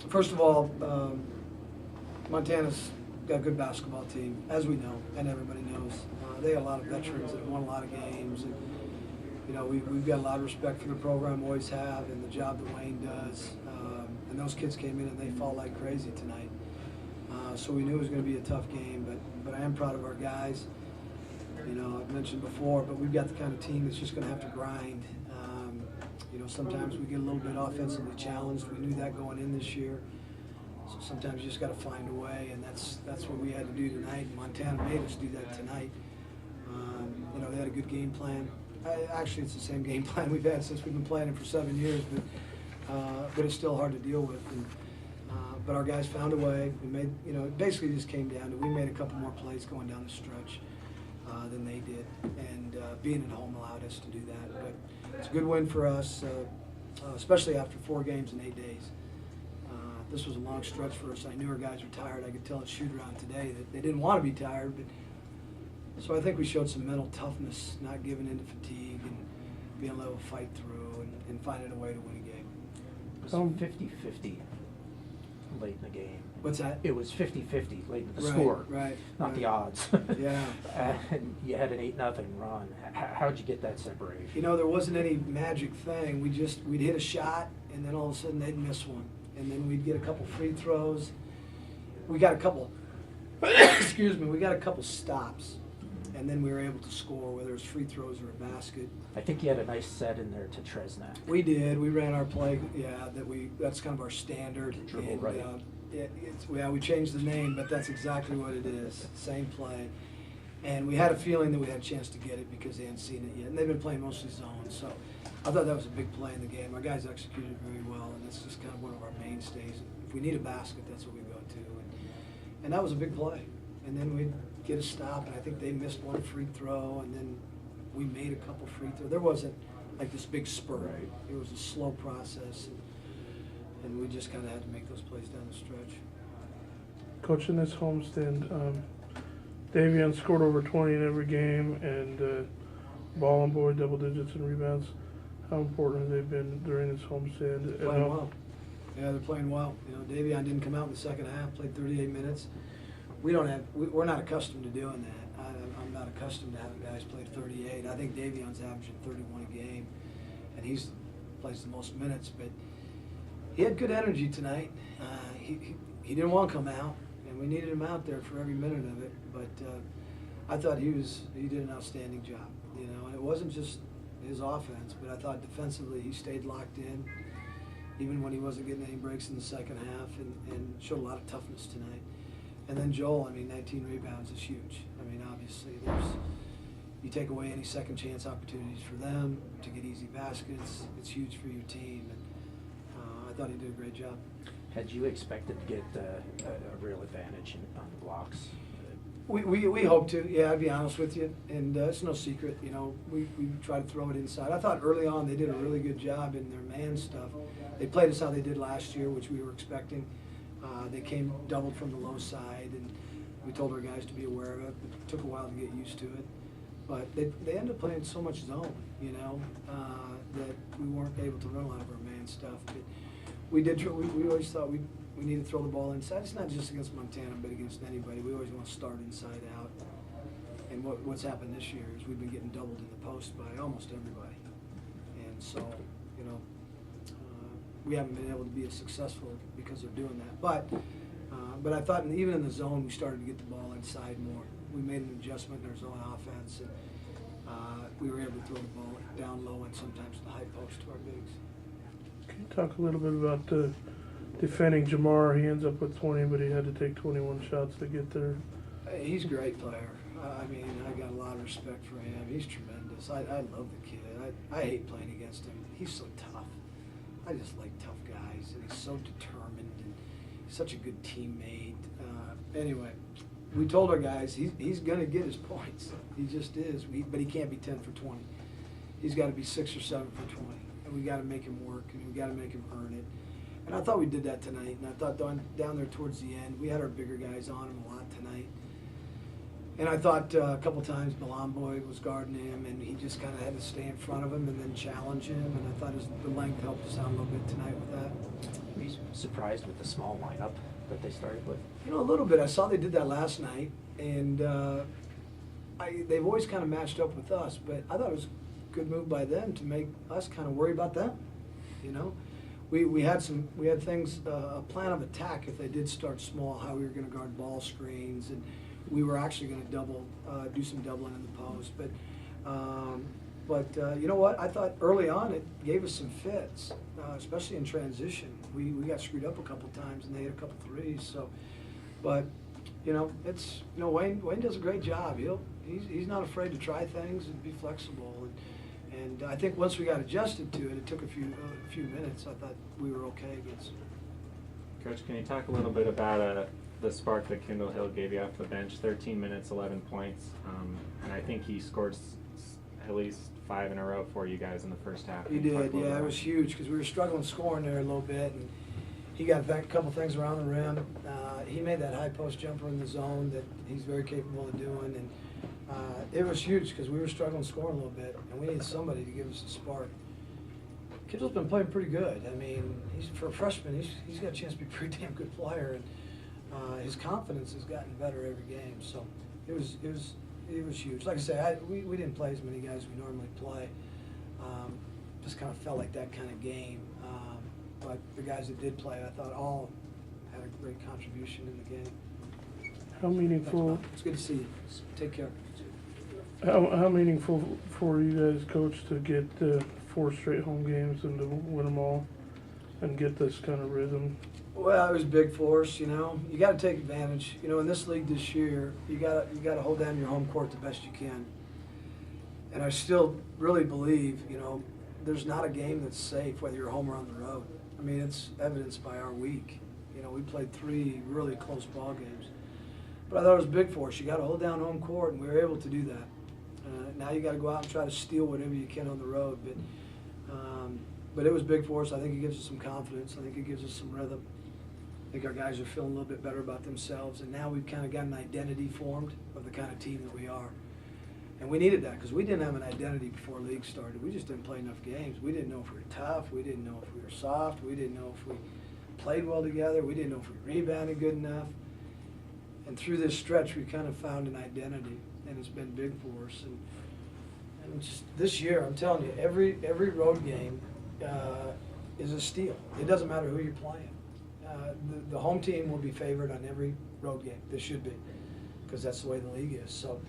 First of all, Montana's got a good basketball team, as we know, and everybody knows. They have a lot of veterans that have won a lot of games. And, you know, we've got a lot of respect for the program, always have, and the job that Wayne does. And those kids came in and they fought like crazy tonight. So we knew it was going to be a tough game, but I am proud of our guys. You know, I've mentioned before, but we've got the kind of team that's just going to have to grind. You know, sometimes we get a little bit offensively challenged. We knew that going in this year. So sometimes you just got to find a way, and that's what we had to do tonight. Montana made us do that tonight. You know, they had a good game plan. Actually, it's the same game plan we've had since we've been playing it for 7 years, but it's still hard to deal with. And, but our guys found a way. We made, you know, it basically just came down to we made a couple more plays going down the stretch than they did, and being at home allowed us to do that. But it's a good win for us, especially after 4 games in 8 days. This was a long stretch for us. I knew our guys were tired. I could tell at shoot-around today that they didn't want to be tired. So I think we showed some mental toughness, not giving in to fatigue and being able to fight through and finding a way to win a game. It was 50-50 late in the game. What's that? It was 50-50 late in the Right, score, right, not right. the odds. Yeah. And you had an 8-0 run. How'd you get that separation? You know, there wasn't any magic thing. We'd hit a shot, and then all of a sudden they'd miss one. And then we'd get a couple free throws. We got a couple, excuse me, we got a couple stops. And then we were able to score, whether it was free throws or a basket. I think you had a nice set in there to Tresnak. We did. We ran our play, yeah, that's kind of our standard. Dribble And, right. we changed the name, but that's exactly what it is, same play. And we had a feeling that we had a chance to get it because they hadn't seen it yet. And they've been playing mostly zone, so I thought that was a big play in the game. Our guys executed very well, and that's just kind of one of our mainstays. If we need a basket, that's what we go to. And that was a big play. And then we'd get a stop, and I think they missed one free throw, and then we made a couple free throws. There wasn't like this big spurt. Right. It was a slow process, and we just kind of had to make those plays down the stretch. Coach, in this homestand, Davion scored over 20 in every game, and Ball and Boyd double digits in rebounds. How important have they been during this homestand? Playing well. Yeah, they're playing well. You know, Davion didn't come out in the second half, played 38 minutes. We're not accustomed to doing that. I'm not accustomed to having guys play 38. I think Davion's averaging 31 a game, and he's plays the most minutes. But he had good energy tonight. He didn't want to come out, and we needed him out there for every minute of it. But I thought he did an outstanding job. You know, and it wasn't just his offense, but I thought defensively he stayed locked in, even when he wasn't getting any breaks in the second half, and showed a lot of toughness tonight. And then Joel, 19 rebounds is huge. Obviously, you take away any second chance opportunities for them to get easy baskets. It's huge for your team, and I thought he did a great job. Had you expected to get a real advantage on the blocks? We hope to, yeah, I'd be honest with you, and it's no secret, we try to throw it inside. I thought early on they did a really good job in their man stuff. They played us how they did last year, which we were expecting. They came doubled from the low side, and we told our guys to be aware of it. It took a while to get used to it. But they ended up playing so much zone, that we weren't able to run a lot of our man stuff. But we always thought we need to throw the ball inside. It's not just against Montana, but against anybody. We always want to start inside out. And what's happened this year is we've been getting doubled in the post by almost everybody. And so, we haven't been able to be as successful because they're doing that. But I thought even in the zone, we started to get the ball inside more. We made an adjustment in our zone offense, and we were able to throw the ball down low and sometimes the high post to our bigs. Can you talk a little bit about defending Jamar? He ends up with 20, but he had to take 21 shots to get there. He's a great player. I got a lot of respect for him. He's tremendous. I love the kid. I hate playing against him. He's so tough. I just like tough guys, and he's so determined, and he's such a good teammate. Anyway, we told our guys he's going to get his points. He just is. But he can't be 10 for 20. He's got to be 6 or 7 for 20, and we got to make him work, and we got to make him earn it. And I thought we did that tonight, and I thought down there towards the end, we had our bigger guys on him a lot tonight. And I thought a couple times Boyd was guarding him, and he just kind of had to stay in front of him and then challenge him. And I thought the length helped us out a little bit tonight with that. Were you surprised with the small lineup that they started with? You know, a little bit. I saw they did that last night, and they've always kind of matched up with us, but I thought it was a good move by them to make us kind of worry about them. You know, we had things, a plan of attack if they did start small, how we were going to guard ball screens, and we were actually going to do some doubling in the post. But you know what? I thought early on it gave us some fits, especially in transition. We got screwed up a couple times, and they hit a couple threes. So, but you know, Wayne does a great job. He's not afraid to try things and be flexible. And I think once we got adjusted to it, it took a few minutes. I thought we were okay against it. Coach, can you talk a little bit about the spark that Kendall Hill gave you off the bench? 13 minutes, 11 points, and I think he scored at least 5 in a row for you guys in the first half. He did, yeah. It was huge because we were struggling scoring there a little bit, and he got a couple things around the rim. He made that high post jumper in the zone that he's very capable of doing, and it was huge because we were struggling scoring a little bit, and we needed somebody to give us a spark. Kendall's been playing pretty good. I mean, for a freshman, he's got a chance to be a pretty damn good player, and his confidence has gotten better every game. So it was huge. Like I say, we didn't play as many guys as we normally play. Just kind of felt like that kind of game. But the guys that did play, I thought all had a great contribution in the game. How meaningful? It's good to see you. Take care. How meaningful for you guys, Coach, to get 4 straight home games and to win them all and get this kind of rhythm? Well, it was big for us. You know, you got to take advantage. You know, in this league this year, you got to hold down your home court the best you can. And I still really believe, you know, there's not a game that's safe whether you're home or on the road. I mean, it's evidenced by our week. You know, we played 3 really close ball games. But I thought it was big for us. You got to hold down home court, and we were able to do that. Now you got to go out and try to steal whatever you can on the road. But it was big for us. I think it gives us some confidence. I think it gives us some rhythm. I think our guys are feeling a little bit better about themselves, and now we've kind of got an identity formed of the kind of team that we are. And we needed that because we didn't have an identity before league started. We just didn't play enough games. We didn't know if we were tough. We didn't know if we were soft. We didn't know if we played well together. We didn't know if we rebounded good enough. And through this stretch, we kind of found an identity, and it's been big for us. And just this year, I'm telling you, every road game is a steal. It doesn't matter who you're playing. The home team will be favored on every road game. They should be, because that's the way the league is. So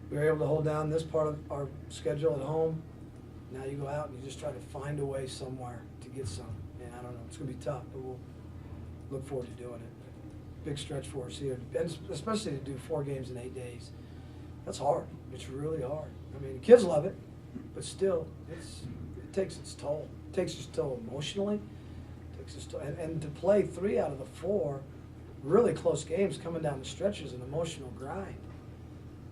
we were able to hold down this part of our schedule at home. Now you go out and you just try to find a way somewhere to get some. And I don't know, it's going to be tough, but we'll look forward to doing it. Big stretch for us here, and especially to do 4 games in 8 days. That's hard. It's really hard. I mean, the kids love it, but still, it takes its toll. It takes its toll emotionally. And to play 3 out of the 4 really close games coming down the stretch is an emotional grind.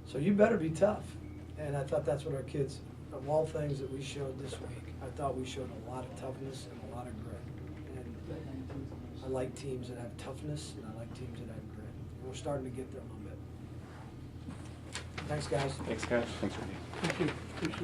So you better be tough. And I thought that's what our kids, of all things that we showed this week, I thought we showed a lot of toughness and a lot of grit. And I like teams that have toughness, and I like teams that have grit. And we're starting to get there a little bit. Thanks, guys. Thanks, Coach. Thanks, Randy. Thank you. Appreciate it.